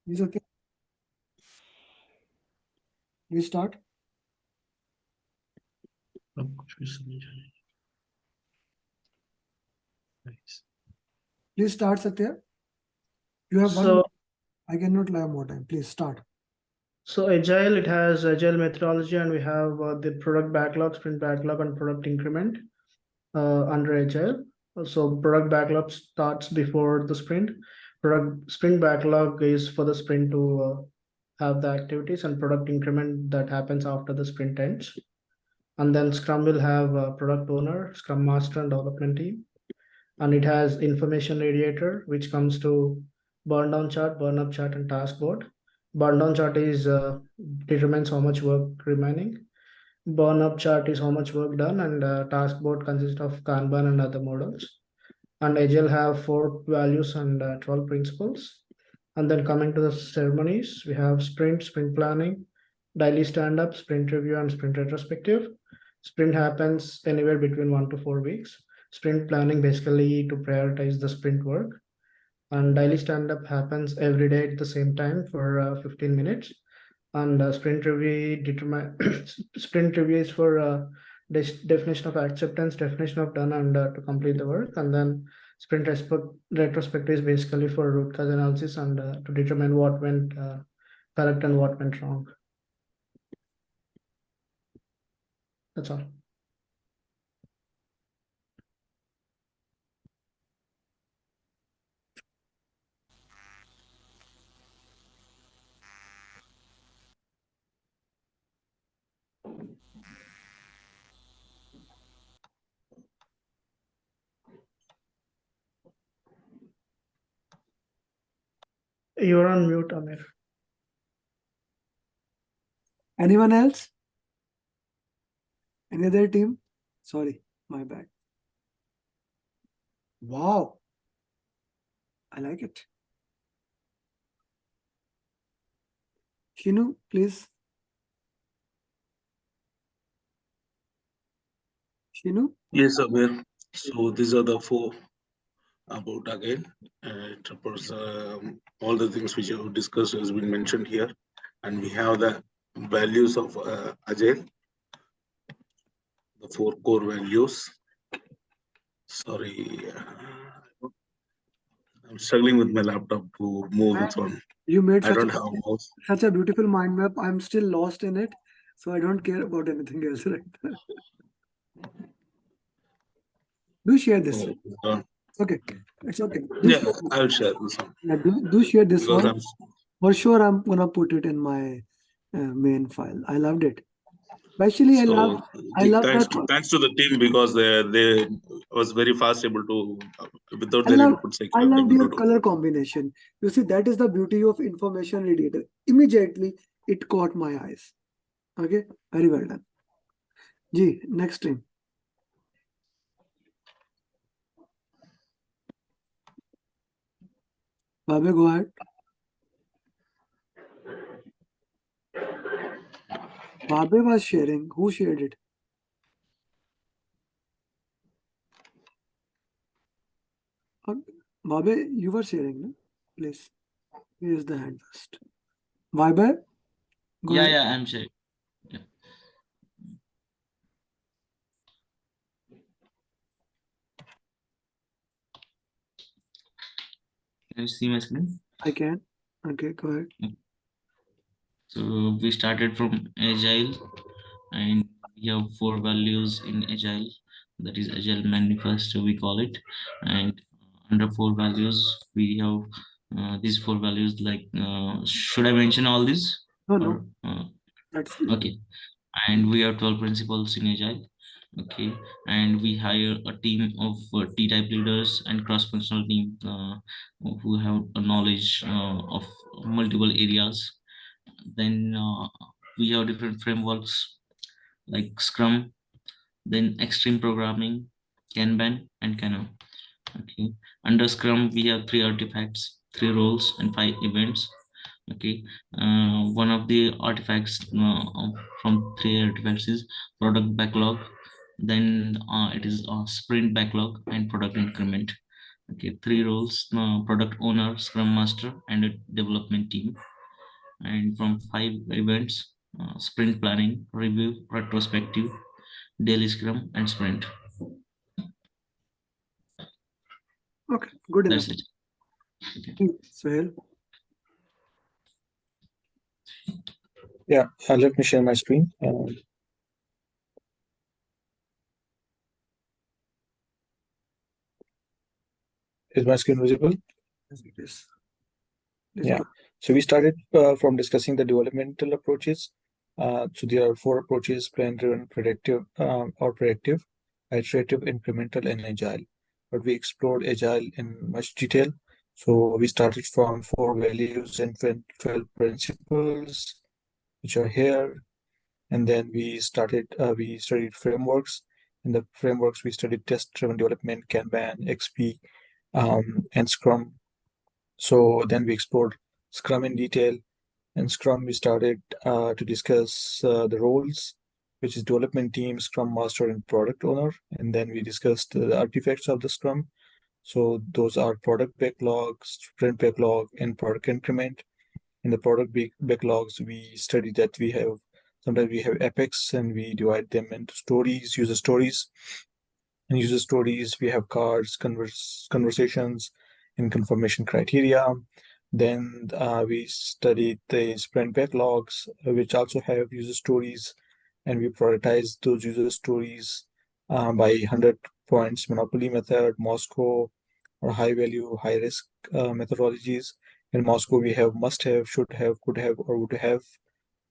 Is okay. We start. Please start, Satya. You have one. So, I cannot allow more time. Please start. so Agile, it has Agile methodology, and we have the product backlog, sprint backlog, and product increment under Agile. So product backlog starts before the sprint. Product sprint backlog is for the sprint to have the activities, and product increment that happens after the sprint ends. And then Scrum will have a product owner, Scrum master, and development team. And it has information radiator, which comes to burn down chart, burn up chart, and task board. Burn down chart is determines how much work remaining. Burn up chart is how much work done, and task board consists of Kanban and other models. And Agile have 4 values and 12 principles. And then coming to the ceremonies, we have sprint planning, daily stand-up, sprint review, and sprint retrospective. Sprint happens anywhere between 1 to 4 weeks. Sprint planning basically to prioritize the sprint work. And daily stand-up happens every day at the same time for 15 minutes. And sprint review determine sprint review is for definition of acceptance, definition of done, and to complete the work. And then retrospective is basically for root cause analysis and to determine what went correct and what went wrong. That's all. You're on mute, Amir. Anyone else? Any other team? Sorry, my bad. Wow. I like it. Shinu, please. Shinu? Yes, Amir. So these are the 4 about Agile. It represents all the things which you have discussed has been mentioned here, and we have the values of Agile, the 4 core values. Sorry, I'm struggling with my laptop to move this one. You made I don't have a mouse. such a beautiful mind map. I'm still lost in it, so I don't care about anything else right now. Do share this. Okay, it's okay. Yeah, I'll share this one. Yeah, do share this Because one. For sure, I'm gonna put it in my main file. I loved it. Especially, I love that. Thanks to the team, because they was very fast able to without I their love inputs. I Able loved to your do. color combination. You see, that is the beauty of information radiator. Immediately, it caught my eyes. Okay, very well done. G, next team. Babe, go ahead. Babe was sharing. Who shared it? Babe, you were sharing, no? Please, use the hand first. Babe? Yeah, I'm sharing. Yeah. Can you see my screen? I can. Okay, go ahead. So we started from Agile, and we have 4 values in Agile. That is Agile manifesto, we call it. And under 4 values, we have these 4 values. Like, should I mention all these? No. That's okay. And we have 12 principles in Agile. Okay, and we hire a team of T-type leaders and cross-functional team who have a knowledge of multiple areas. Then we have different frameworks like Scrum, then extreme programming, Kanban, and Kano. Okay, under Scrum we have 3 artifacts, 3 roles, and 5 events. Okay, one of the artifacts from 3 artifacts is product backlog. Then it is sprint backlog and product increment. Okay, 3 roles: product owner, scrum master, and a development team. And from 5 events: sprint planning, review, retrospective, daily scrum, and sprint. Okay, good enough. That's it. Okay. Sohail. Yeah, let me share my screen. Is my screen visible? Yes, it is. Yeah. So we started from discussing the developmental approaches. So there are 4 approaches: plan-driven, predictive, or predictive, iterative, incremental, and agile. But we explored agile in much detail. So we started from 4 values and 12 principles, which are here. And then we studied frameworks. In the frameworks, we studied test-driven development, Kanban, XP, and Scrum. So then we explored Scrum in detail. In Scrum, we started to discuss the roles, which is development team, Scrum Master, and product owner. And then we discussed the artifacts of the Scrum. So those are product backlog, sprint backlog, and product increment. In the product backlogs, we studied that sometimes we have epics and we divide them into stories, user stories. In user stories, we have cards, conversations, and confirmation criteria. Then we studied the sprint backlogs, which also have user stories, and we prioritize those user stories by 100 points Monopoly method, Moscow, or high value, high risk methodologies. In Moscow, we have must have, should have, could have, or would have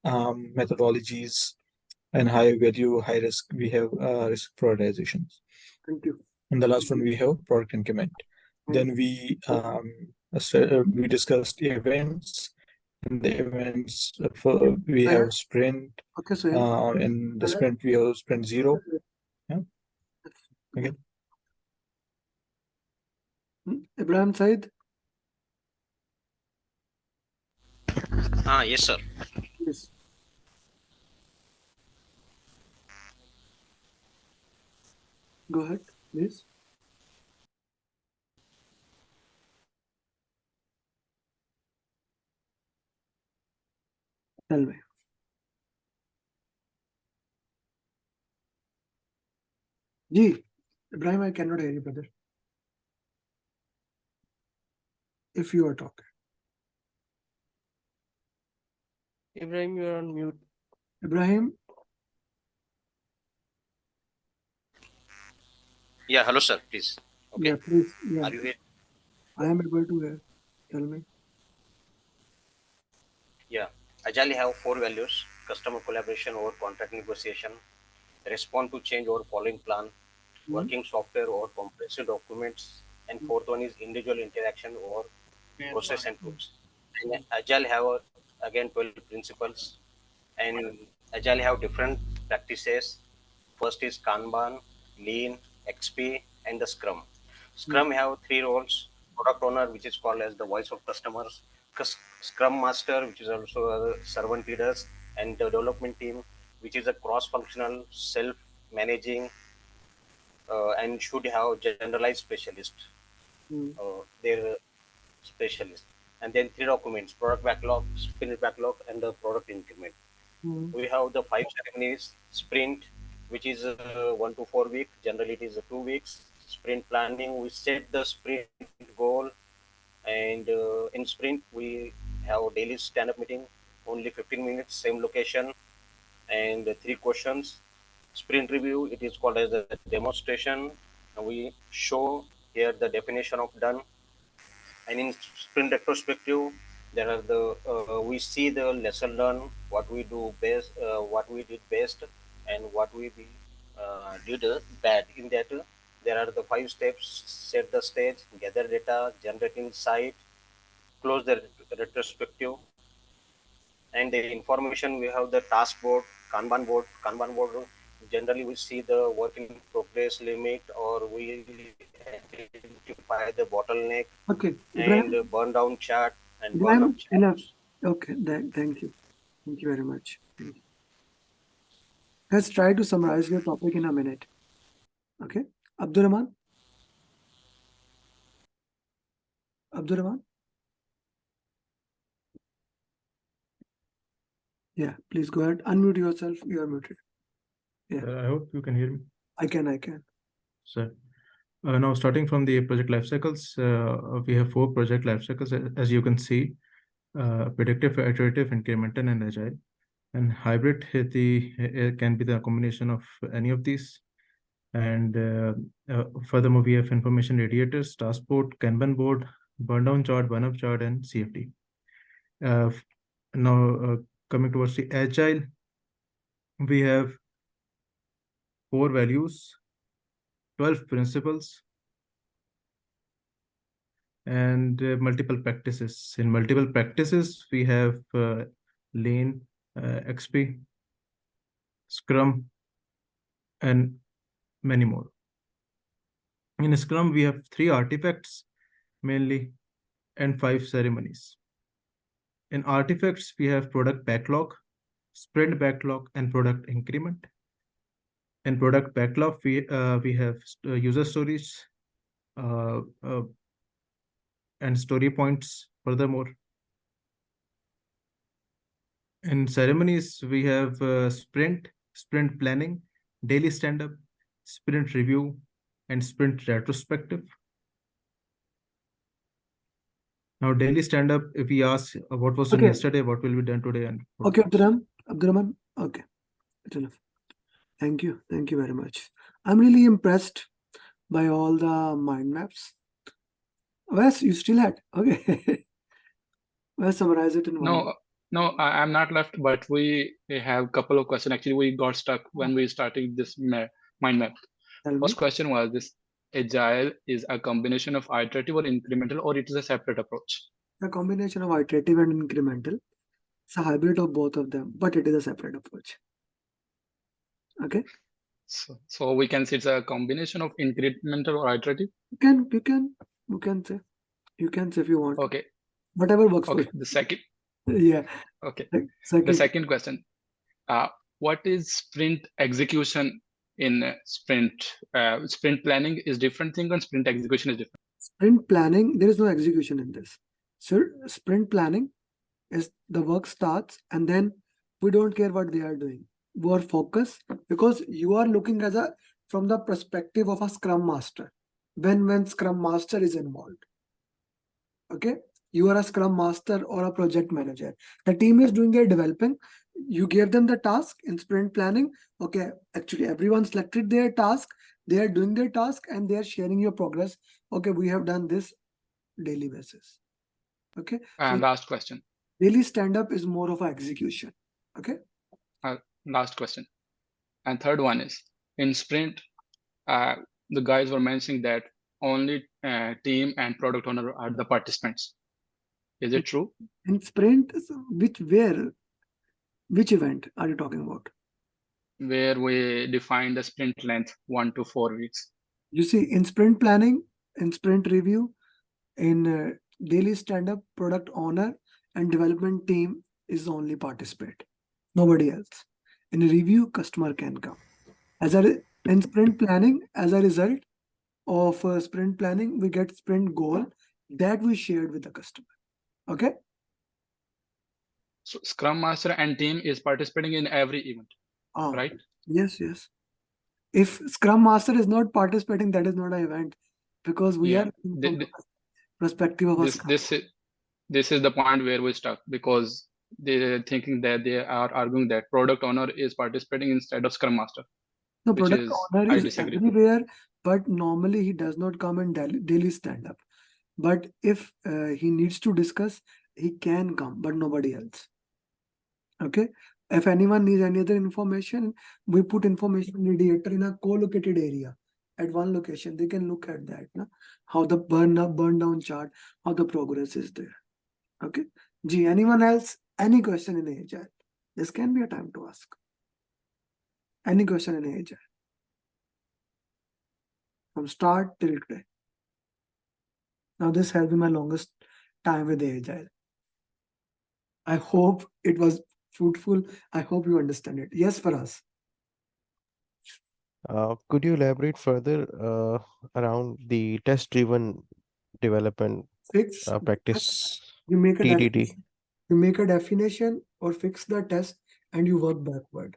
methodologies, and high value, high risk, we have risk prioritizations. Thank you. And the last one we have product increment. Then we discussed events. In the events, we have sprint. Okay, Sohail. In the sprint, we have sprint 0. Yeah. Okay. Ibrahim Said. Yes, sir. Yes. Go ahead, please. Tell me. Ji, Ibrahim, I cannot hear you, brother. If you are talking. Ibrahim, you are on mute. Ibrahim. Yeah, hello, sir, please. Okay. Yeah, please. Yeah. Are you here? I am able to hear. Tell me. Yeah. Agile have 4 values: customer collaboration over contract negotiation, respond to change over following plan, working software over compressed documents, and 4th one is individual interaction over process and tools. And Agile have again 12 principles, and Agile have different practices. First is Kanban, Lean, XP, and the Scrum. Scrum have 3 roles: product owner, which is called as the voice of customers, Scrum Master, which is also a servant leaders, and the development team, which is a cross-functional, self-managing, and should have generalized specialist. Their specialist. And then 3 documents: product backlog, sprint backlog, and the product increment. We have the 5 ceremonies: sprint, which is 1 to 4 weeks. Generally, it is 2 weeks. Sprint planning, we set the sprint goal, and in sprint we have a daily stand-up meeting, only 15 minutes, same location, and 3 questions. Sprint review, it is called as a demonstration. We show here the definition of done. And in sprint retrospective, there are the we see the lesson learned, what we do best, what we did best, and what we did bad. In that, there are the 5 steps: set the stage, gather data, generate insight, close the retrospective. And the information, we have the task board, Kanban board. Generally, we see the work in progress limit, or we identify the bottleneck, Okay. and Ibrahim. burn down chart and burn up Ibrahim, chart. enough. Okay. Thank you. Thank you very much. Thank you. Let's try to summarize your topic in a minute. Okay. Abdurrahman. Abdurrahman? Yeah, please go ahead. Unmute yourself. You are muted. Yeah. I hope you can hear me. I can. So, now starting from the project life cycles, we have 4 project life cycles, as you can see: predictive, iterative, incremental, and agile. And hybrid can be the combination of any of these. And furthermore, we have information radiators, task board, Kanban board, burn down chart, burn up chart, and CFD. Now, coming towards the agile, we have 4 values, 12 principles, and multiple practices. In multiple practices, we have Lean, XP, Scrum, and many more. In Scrum, we have 3 artifacts mainly and 5 ceremonies. In artifacts, we have product backlog, sprint backlog, and product increment. In product backlog, we have user stories and story points. Furthermore, in ceremonies, we have sprint planning, daily stand-up, sprint review, and sprint retrospective. Now, daily stand-up, if we ask what was done yesterday, what will be done today, and okay, Abdurrahman. Okay, it's enough. Thank you very much. I'm really impressed by all the mind maps. Wes, you still had? Okay. Well, summarize it in one. No, I'm not left, but we have a couple of questions. Actually, we got stuck when we started this mind map. First question was this: Agile is a combination of iterative or incremental, or it is a separate approach? A combination of iterative and incremental. It's a hybrid of both of them, but it is a separate approach. Okay. So we can say it's a combination of incremental or iterative. You can say if you want. Okay. Whatever works for you. The second. Yeah. Okay. The second question: what is sprint execution in sprint? Sprint planning is different thing, and sprint execution is different. Sprint planning, there is no execution in this. So sprint planning is the work starts and then we don't care what they are doing. We are focused because you are looking from the perspective of a Scrum Master. When Scrum Master is involved. Okay. You are a Scrum Master or a project manager. The team is doing their developing. You gave them the task in sprint planning. Okay, actually everyone selected their task. They are doing their task and they are sharing your progress. Okay, we have done this daily basis. Okay. And last question. Daily stand-up is more of an execution. Okay. Last question. And third one is, in sprint, the guys were mentioning that only team and product owner are the participants. Is it true? In sprint, which event are you talking about? Where we define the sprint length 1 to 4 weeks. You see, in sprint planning, in sprint review, in daily stand-up, product owner and development team is only participate. Nobody else. In a review, customer can come. In sprint planning, as a result of sprint planning, we get sprint goal that we shared with the customer. Okay. So Scrum Master and team is participating in every event, right? Yes. If Scrum Master is not participating, that is not an event because we are from the perspective of a Scrum. This is the point where we stuck because they're thinking that they are arguing that product owner is participating instead of Scrum Master. No, product owner is everywhere, but normally he does not come in daily stand-up. But if he needs to discuss, he can come, but nobody else. Okay. If anyone needs any other information, we put information radiator in a co-located area at one location. They can look at that, how the burn down chart, how the progress is there. Okay. Gee, anyone else? Any question in Agile? This can be a time to ask. Any question in Agile? From start till today. Now this has been my longest time with Agile. I hope it was fruitful. I hope you understand it. Yes, for us. Could you elaborate further around the test-driven development fix, practice you make a TDD. you make a definition or fix the test and you work backward.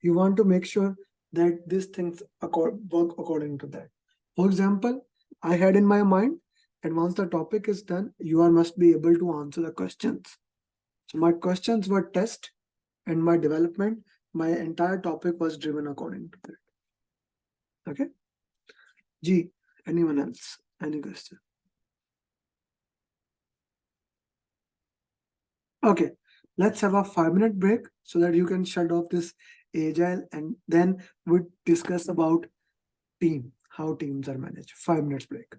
You want to make sure that these things work according to that. For example, I had in my mind that once the topic is done, you must be able to answer the questions. So my questions were test, and my development, my entire topic was driven according to that. Okay. G, anyone else? Any question? Okay, let's have a 5-minute break so that you can shut off this Agile, and then we discuss about team, how teams are managed. 5 minutes break.